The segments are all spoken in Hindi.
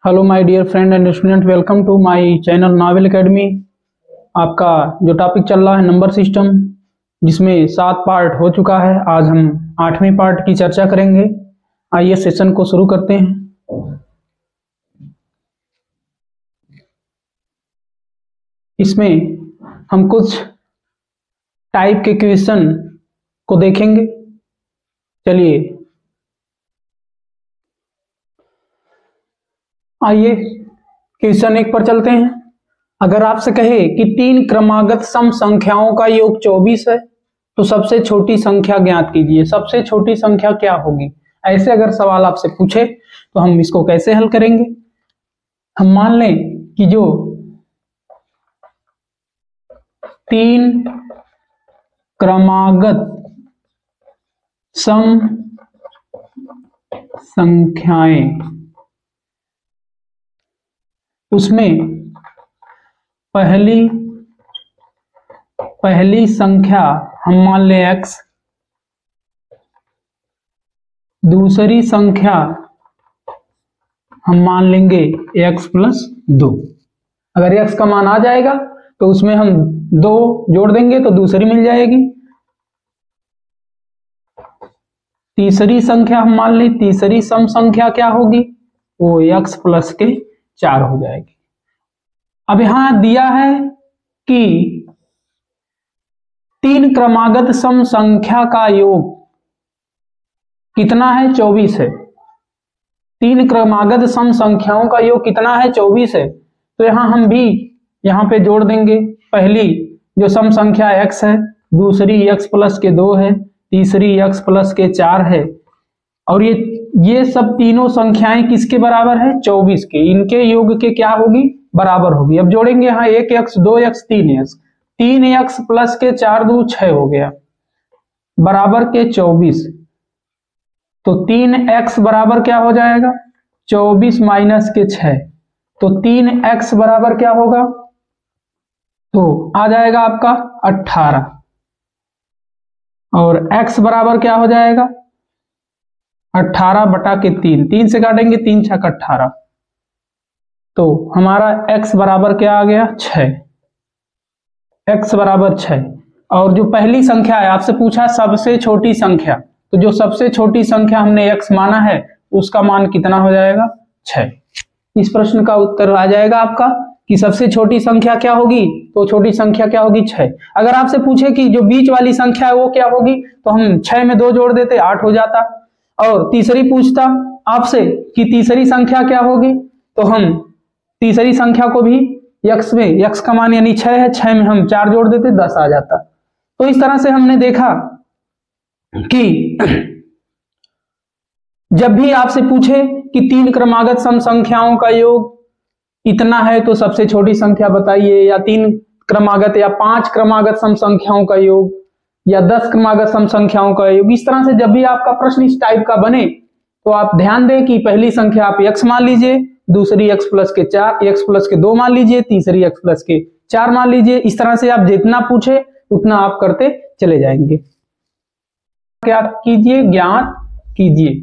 Hello my dear friend and student, welcome to my channel Naval Academy. आपका जो टॉपिक चल रहा है नंबर सिस्टम, जिसमें 7 पार्ट हो चुका है। आज हम 8वें पार्ट की चर्चा करेंगे। आइए सेशन को शुरू करते हैं। इसमें हम कुछ टाइप के क्वेश्चन को देखेंगे। चलिए आइए क्वेश्चन 1 पर चलते हैं। अगर आपसे कहे कि 3 क्रमागत सम संख्याओं का योग 24 है तो सबसे छोटी संख्या ज्ञात कीजिए। सबसे छोटी संख्या क्या होगी? ऐसे अगर सवाल आपसे पूछे तो हम इसको कैसे हल करेंगे? हम मान लें कि जो 3 क्रमागत सम संख्याएं, उसमें पहली संख्या हम मान लें x, दूसरी संख्या हम मान लेंगे x प्लस 2। अगर x का मान आ जाएगा तो उसमें हम 2 जोड़ देंगे तो दूसरी मिल जाएगी। तीसरी संख्या हम मान लें, तीसरी सम संख्या क्या होगी? वो x प्लस के 4 हो जाएगी। अब यहां दिया है कि 3 क्रमागत सम संख्या का योग कितना है? 24 है। 3 क्रमागत सम संख्याओं का योग कितना है? 24 है। तो यहां हम भी यहां पे जोड़ देंगे। पहली जो सम संख्या x है, दूसरी x प्लस के 2 है, तीसरी x प्लस के 4 है, और ये सब तीनों संख्याएं किसके बराबर है? 24 के। इनके योग के क्या होगी? बराबर होगी। अब जोड़ेंगे यहाँ 1x, 2x, 3x। 3x plus के 4 2 6 हो गया, बराबर के 24। तो 3x बराबर क्या हो जाएगा? 24 माइनस के 6। तो 3x बराबर क्या होगा? तो आ जाएगा आपका 18। और x बराबर क्या हो जाएगा? 18 बटा के 3। 3 से काटेंगे, 3 छक 18। तो हमारा x बराबर क्या आ गया? 6। x बराबर 6। और जो पहली संख्या है, आपसे पूछा सबसे छोटी संख्या, तो जो सबसे छोटी संख्या हमने x माना है उसका मान कितना हो जाएगा? 6। इस प्रश्न का उत्तर आ जाएगा आपका कि सबसे छोटी संख्या क्या होगी? तो छोटी संख्या क्या होगी? 6। अगर आपसे पूछे कि जो बीच वाली संख्या है वो क्या होगी, तो हम 6 में 2 जोड़ देते, 8 हो जाता। और तीसरी पूछता आपसे कि तीसरी संख्या क्या होगी, तो हम तीसरी संख्या को भी x में, x का मान यानी 6 है, 6 में हम 4 जोड़ देते, 10 आ जाता। तो इस तरह से हमने देखा कि जब भी आपसे पूछे कि 3 क्रमागत सम संख्याओं का योग इतना है तो सबसे छोटी संख्या बताइए, या 3 क्रमागत या 5 क्रमागत सम संख्याओं का योग, या 10 क्रमागत सम संख्याओं का योग, इस तरह से जब भी आपका प्रश्न इस टाइप का बने तो आप ध्यान दें कि पहली संख्या आप x मान लीजिए, दूसरी x प्लस के 4, x प्लस के 2 मान लीजिए, तीसरी x प्लस के 4 मान लीजिए। इस तरह से आप जितना पूछे उतना आप करते चले जाएंगे। क्या कीजिए? ज्ञात कीजिए।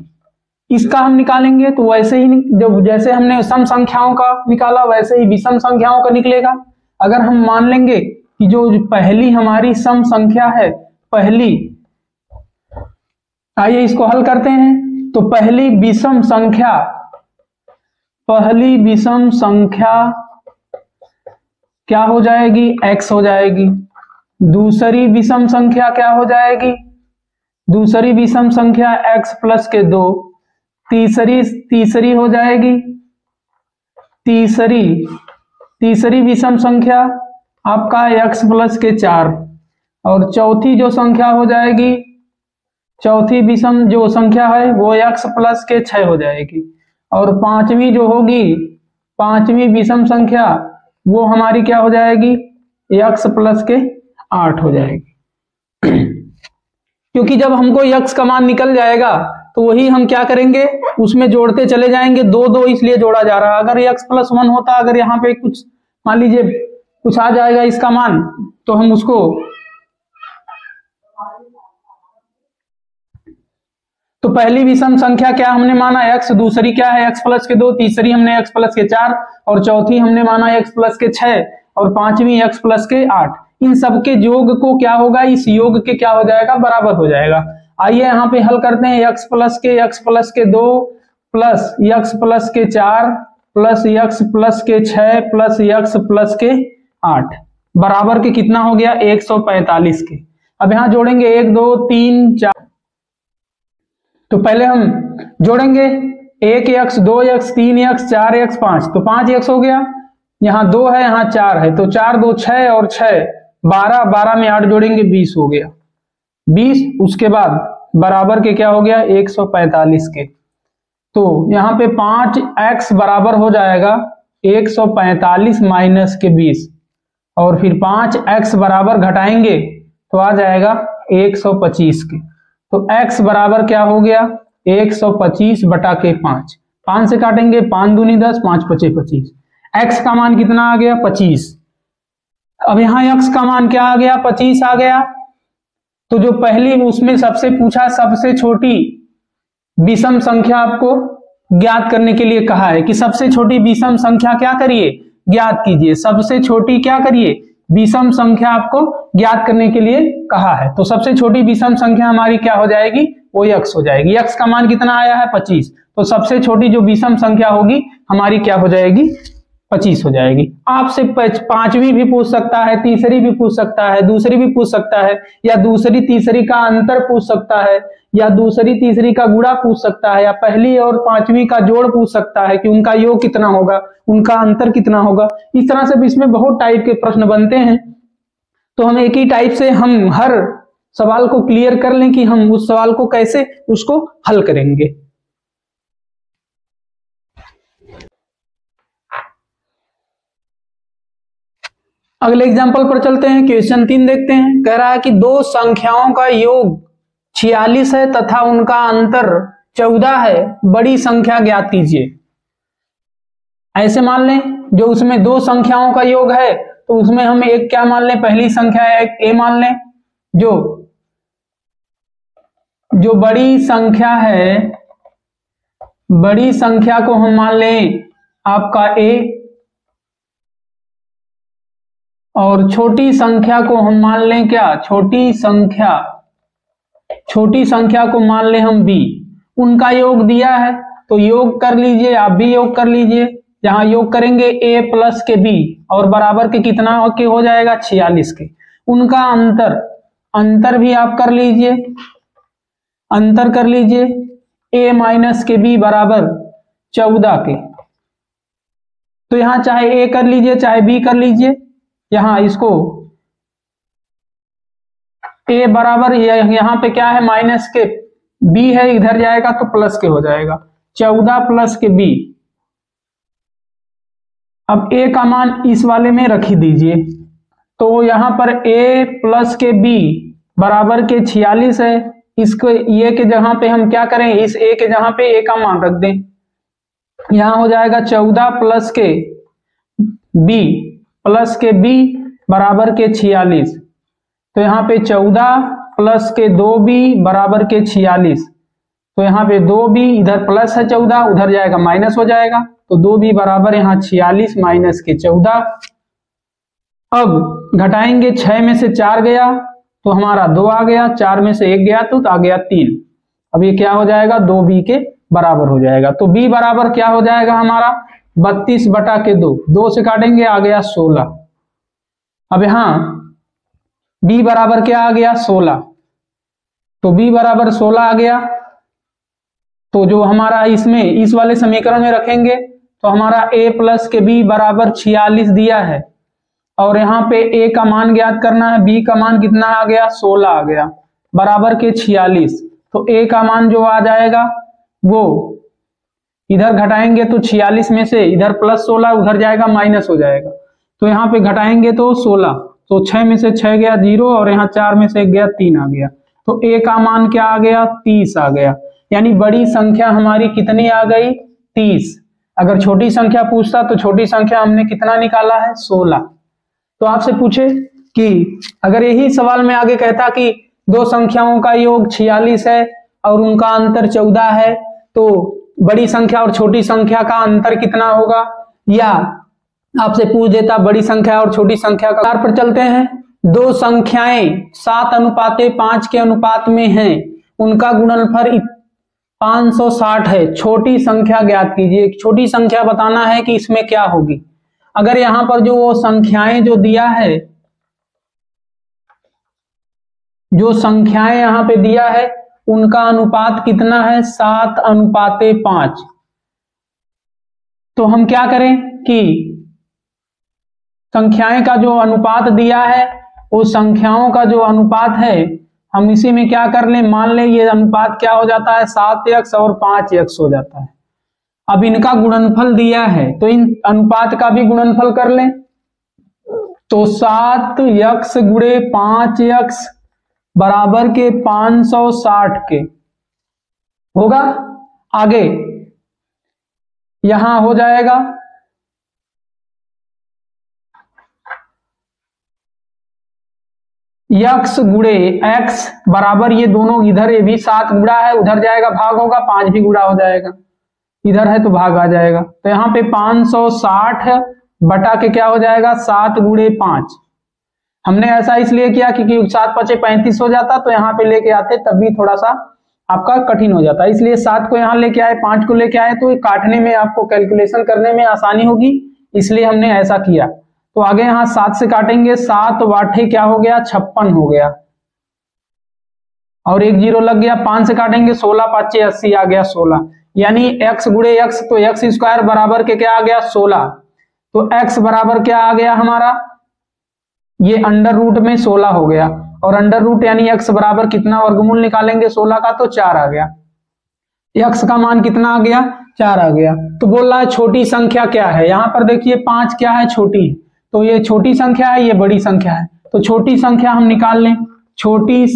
इसका हम निकालेंगे तो वैसे ही जब जैसे हमने सम संख्याओं का निकाला वैसे ही विषम संख्याओं का निकलेगा। अगर हम मान लेंगे कि जो पहली हमारी सम संख्या है, पहली, आइए इसको हल करते हैं। तो पहली विषम संख्या क्या हो जाएगी? x हो जाएगी। दूसरी विषम संख्या क्या हो जाएगी? दूसरी विषम संख्या x प्लस के 2। तीसरी हो जाएगी, तीसरी विषम संख्या आपका x प्लस के 4। और चौथी जो संख्या हो जाएगी, चौथी विषम जो संख्या है वो x प्लस के 6 हो जाएगी। और पांचवी जो होगी, पांचवी विषम संख्या वो हमारी क्या हो जाएगी? x प्लस के 8 हो जाएगी। क्योंकि जब हमको x का मान निकल जाएगा तो वही हम क्या करेंगे? उसमें जोड़ते चले जाएंगे। 2 2 इसलिए जोड़ा जा रहा है। अगर x प्लस 1 होता, अगर यहाँ पे कुछ मान लीजिए कुछ आ जाएगा इसका मान, तो हम उसको तो पहली विषम संख्या क्या हमने माना x, दूसरी क्या है x प्लस के 2, तीसरी हमने x प्लस के 4 और चौथी हमने माना x प्लस के 6 और पांचवी x प्लस के 8। इन सबके योग को क्या होगा, इस योग के क्या हो जाएगा, बराबर हो जाएगा। आइए यहाँ पे हल करते हैं। x प्लस के 2 प्लस x प्लस के 4 प्लस x प्लस के 6 प्लस x प्लस के 8 बराबर के कितना हो गया, 145 के। अब यहाँ जोड़ेंगे 1 2 3 4, तो पहले हम जोड़ेंगे 1x 2x 3x 4x 5, तो 5x हो गया, यहाँ 2 है यहाँ 4 है, तो 4 2 6 और 6 12, 12 में 8 जोड़ेंगे 20 हो गया 20। उसके बाद बराबर के क्या हो गया, 145 के। तो यहाँ पे 5x बराबर हो जाएगा 145 माइनस के 20 और फिर 5x बराबर घटाएंगे तो आ जाएगा 125 के। तो x बराबर क्या हो गया, 125 बटा के 5, 5 से काटेंगे 5 दूनी 10, 5 पचे 25, x का मान कितना आ गया, 25। अब यहाँ x का मान क्या आ गया, 25 आ गया। तो जो पहली उसमें सबसे पूछा, सबसे छोटी विषम संख्या आपको ज्ञात करने के लिए कहा है कि सबसे छोटी विषम संख्या क्या करिए, ज्ञात कीजिए। सबसे छोटी क्या करिए, विषम संख्या आपको ज्ञात करने के लिए कहा है। तो सबसे छोटी विषम संख्या हमारी क्या हो जाएगी, वो x हो जाएगी। x का मान कितना आया है, 25। तो सबसे छोटी जो विषम संख्या होगी हमारी क्या हो जाएगी, 25 हो जाएगी। आपसे पांचवी भी पूछ सकता है, तीसरी भी पूछ सकता है, दूसरी भी पूछ सकता है, या दूसरी तीसरी का अंतर पूछ सकता है, या दूसरी तीसरी का गुणा पूछ सकता है, या पहली और पांचवी का जोड़ पूछ सकता है कि उनका योग कितना होगा, उनका अंतर कितना होगा। इस तरह से इसमें बहुत टाइप के प्रश्न बनते हैं। तो हम एक ही टाइप से हम हर सवाल को क्लियर कर लें कि हम उस सवाल को कैसे उसको हल करेंगे। अगले एग्जांपल पर चलते हैं। क्वेश्चन 3 देखते हैं। कह रहा है कि दो संख्याओं का योग 46 है तथा उनका अंतर 14 है, बड़ी संख्या ज्ञात कीजिए। ऐसे मान लें जो उसमें दो संख्याओं का योग है तो उसमें हम एक क्या मान लें, पहली संख्या एक a मान लें। जो बड़ी संख्या है, बड़ी संख्या को हम मान लें आपका a, और छोटी संख्या को हम मान लें क्या, छोटी संख्या को मान लें हम b। उनका योग दिया है तो योग कर लीजिए, आप भी योग कर लीजिए। जहां योग करेंगे a प्लस के b और बराबर के कितना के हो जाएगा, 46 के। उनका अंतर भी आप कर लीजिए, अंतर कर लीजिए a माइनस के b बराबर 14 के। तो यहां चाहे a कर लीजिए चाहे b कर लीजिए, यहां इसको a बराबर यहां पे क्या है, माइनस के b है, इधर जाएगा तो प्लस के हो जाएगा 14 प्लस के b। अब a का मान इस वाले में रख ही दीजिए, तो यहां पर a प्लस के b बराबर के 46 है। इसको ये के जगह पे हम क्या करें, इस a के जगह पे a का मान रख दें। यहां हो जाएगा 14 प्लस के b बराबर के 46। तो यहाँ पे 14 प्लस के 2b बराबर के 46। तो यहाँ पे 2b इधर प्लस है 14, उधर जाएगा माइनस हो जाएगा, तो 2b बराबर यहाँ 46 माइनस के 14। अब घटाएंगे, 6 में से 4 गया तो हमारा 2 आ गया, 4 में से 1 गया तो आ गया 3। अब ये क्या हो जाएगा, 2b के बराबर हो जाएगा। तो b बराबर क्या हो जाएगा हमारा, 32 बटा के 2, 2 से काटेंगे आ गया 16। अब यहां b बराबर क्या आ गया, 16। तो b बराबर 16 आ गया। तो जो हमारा इसमें इस वाले समीकरण में रखेंगे तो हमारा a प्लस के b बराबर 46 दिया है, और यहाँ पे a का मान ज्ञात करना है। b का मान कितना आ गया, 16 आ गया, बराबर के 46। तो a का मान जो आ जाएगा वो इधर घटाएंगे तो 46 में से इधर प्लस 16, उधर जाएगा माइनस हो जाएगा। तो यहाँ पे घटाएंगे तो 16, तो 6 में से 6 गया 0, और यहाँ 4 में से 1 गया 3 आ गया। तो a का मान क्या आ गया, 30 आ गया। यानी बड़ी संख्या हमारी कितनी आ गई, 30। अगर छोटी संख्या पूछता तो छोटी संख्या हमने कितना निकाला है, 16। तो आपसे पूछे कि अगर यही सवाल में आगे कहता कि दो संख्याओं का योग 46 है और उनका अंतर 14 है, तो बड़ी संख्या और छोटी संख्या का अंतर कितना होगा, या आपसे पूछ देता बड़ी संख्या और छोटी संख्या का। पर चलते हैं, दो संख्याएं 7:5 के अनुपात में हैं, उनका गुणनफल 560 है, छोटी संख्या ज्ञात कीजिए। छोटी संख्या बताना है कि इसमें क्या होगी। अगर यहां पर जो वो संख्याएं जो दिया है, जो संख्याएं यहां पे दिया है उनका अनुपात कितना है, 7:5। तो हम क्या करें कि संख्याएं का जो अनुपात दिया है वो संख्याओं का जो अनुपात है हम इसी में क्या कर लें, मान लें ये अनुपात क्या हो जाता है, 7x और 5x हो जाता है। अब इनका गुणनफल दिया है तो इन अनुपात का भी गुणनफल कर लें, तो 7x गुणे 5x बराबर के 560 के होगा। आगे यहां हो जाएगा x गुणे x बराबर, ये दोनों इधर, ये भी 7 गुणा है, उधर जाएगा भाग होगा, 5 भी गुणा हो जाएगा, इधर है तो भाग आ जाएगा। तो यहाँ पे 560 बटा के क्या हो जाएगा, 7 गुणे 5। हमने ऐसा इसलिए किया क्योंकि 7 5 35 हो जाता, तो यहाँ पे लेके आते तब भी थोड़ा सा आपका कठिन हो जाता है, इसलिए 7 को यहाँ लेके आए, 5 को लेके आए, तो काटने में आपको कैलकुलेशन करने में आसानी होगी, इसलिए हमने ऐसा किया। तो आगे यहाँ 7 से काटेंगे, 7 वाठे क्या हो गया, 56 हो गया, और 1 0 लग गया। 5 से काटेंगे, 16 5 80 आ गया 16, यानी x गुणे x, तो x स्क्वायर बराबर के क्या आ गया, 16। तो x बराबर क्या आ गया हमारा, ये अंडर रूट में 16 हो गया, और अंडर रूट यानी x बराबर कितना, वर्गमूल निकालेंगे 16 का तो 4 आ गया। x का मान कितना आ गया, 4 आ गया। तो बोल रहा है छोटी संख्या क्या है, यहां पर देखिए 5 क्या है, छोटी है, तो ये छोटी संख्या है, ये बड़ी संख्या है, तो छोटी संख्या हम निकाल लें। छोटी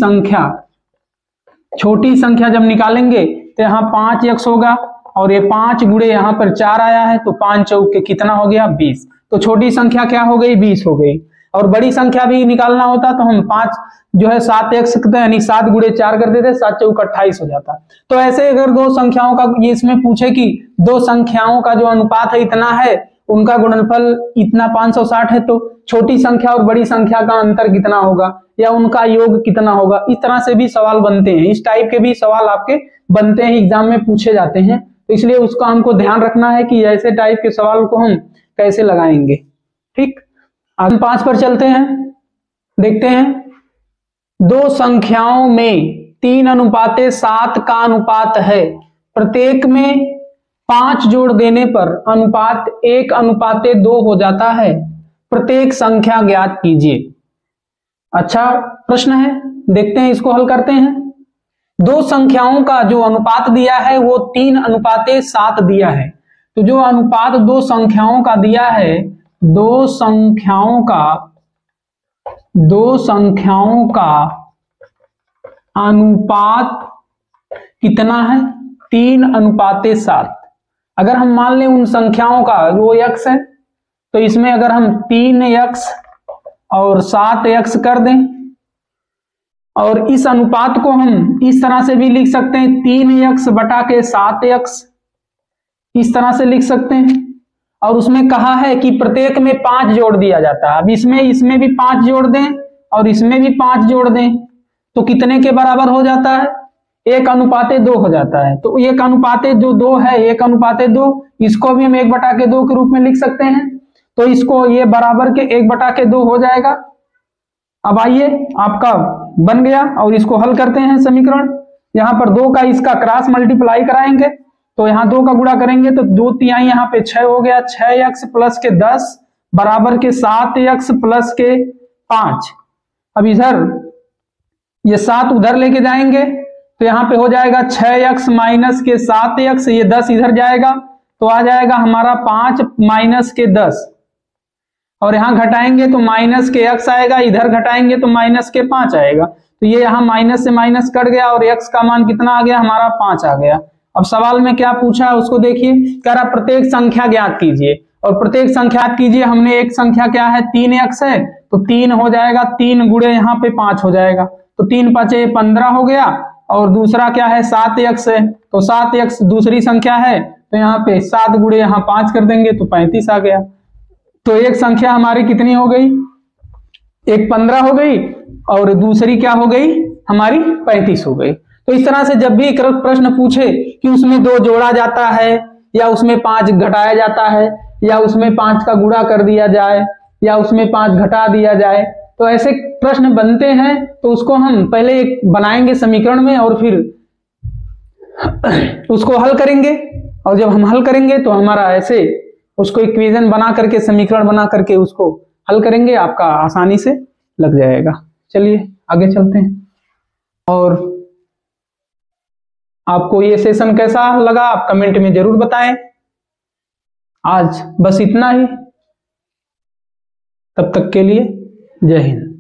संख्या जब निकालेंगे तो यहाँ 5x होगा, और ये 5 गुणे यहाँ पर 4 आया है, तो 5 चौक के कितना हो गया, 20। तो छोटी संख्या क्या हो गई, 20 हो गई। और बड़ी संख्या भी निकालना होता तो हम 5 जो है 7x यानी 7 गुणे 4 कर देते, 7 चौक 28 हो जाता। तो ऐसे अगर दो संख्याओं का, ये इसमें पूछे कि दो संख्याओं का जो अनुपात है इतना है, उनका गुणनफल इतना 560 है, तो छोटी संख्या और बड़ी संख्या का अंतर कितना होगा, या उनका योग कितना होगा, इस तरह से भी सवाल बनते हैं। इस टाइप के भी सवाल आपके बनते हैं, एग्जाम में पूछे जाते हैं, तो इसलिए उसका हमको ध्यान रखना है कि ऐसे टाइप के सवाल को हम कैसे लगाएंगे। ठीक, आगे 5 पर चलते हैं, देखते हैं। दो संख्याओं में 3:7 का अनुपात है, प्रत्येक में 5 जोड़ देने पर अनुपात 1:2 हो जाता है, प्रत्येक संख्या ज्ञात कीजिए। अच्छा प्रश्न है, देखते हैं, इसको हल करते हैं। दो संख्याओं का जो अनुपात दिया है वो 3:7 दिया है, तो जो अनुपात दो संख्याओं का दिया है, दो संख्याओं का अनुपात कितना है, 3:7। अगर हम मान लें उन संख्याओं का वो x है, तो इसमें अगर हम 3x और 7x कर दें, और इस अनुपात को हम इस तरह से भी लिख सकते हैं, 3x बटा के 7x, इस तरह से लिख सकते हैं। और उसमें कहा है कि प्रत्येक में 5 जोड़ दिया जाता है। अब इसमें भी 5 जोड़ दें और इसमें भी 5 जोड़ दें, तो कितने के बराबर हो जाता है, 1:2 हो जाता है। तो 1:2 है, 1:2, इसको भी हम 1/2 के रूप में लिख सकते हैं, तो इसको ये बराबर के 1/2 हो जाएगा। अब आइए, आपका बन गया, और इसको हल करते हैं समीकरण। यहाँ पर 2 का इसका क्रॉस मल्टीप्लाई कराएंगे, तो यहाँ 2 का गुणा करेंगे तो 2 तिहाई यहाँ पे 6 हो गया, 6x प्लस के 10 बराबर के 7x प्लस के 5। अब इधर ये 7 उधर लेके जाएंगे, तो यहाँ पे हो जाएगा 6x माइनस के 7x, ये 10 इधर जाएगा, तो आ जाएगा हमारा 5 माइनस के 10, और यहाँ घटाएंगे तो माइनस के x आएगा, इधर घटाएंगे तो माइनस के 5 आएगा, तो ये यहाँ माइनस से माइनस कट गया, और x का मान कितना आ गया हमारा, 5 आ गया। अब सवाल में क्या पूछा है उसको देखिए, कह रहा प्रत्येक संख्या ज्ञात कीजिए, और प्रत्येक संख्या कीजिए, हमने एक संख्या क्या है, 3x है, तो 3 हो जाएगा, 3 गुणे यहाँ पे 5 हो जाएगा, तो 3 5 15 हो गया, और दूसरा क्या है 7x है, तो 7x दूसरी संख्या है, तो यहाँ पे 7 गुणे यहाँ 5 कर देंगे तो 35 आ गया। तो एक संख्या हमारी कितनी हो गई, एक 15 हो गई और दूसरी क्या हो गई हमारी 35 हो गई। तो इस तरह से जब भी एक प्रश्न पूछे कि उसमें 2 जोड़ा जाता है या उसमें 5 घटाया जाता है या उसमें 5 का गुणा कर दिया जाए या उसमें 5 घटा दिया जाए, तो ऐसे प्रश्न बनते हैं, तो उसको हम पहले एक बनाएंगे समीकरण में और फिर उसको हल करेंगे। और जब हम हल करेंगे तो हमारा ऐसे उसको इक्वेशन बना करके समीकरण बना करके उसको हल करेंगे, आपका आसानी से लग जाएगा। चलिए आगे चलते हैं। और आपको ये सेशन कैसा लगा आप कमेंट में जरूर बताएं। आज बस इतना ही, तब तक के लिए जय हिंद।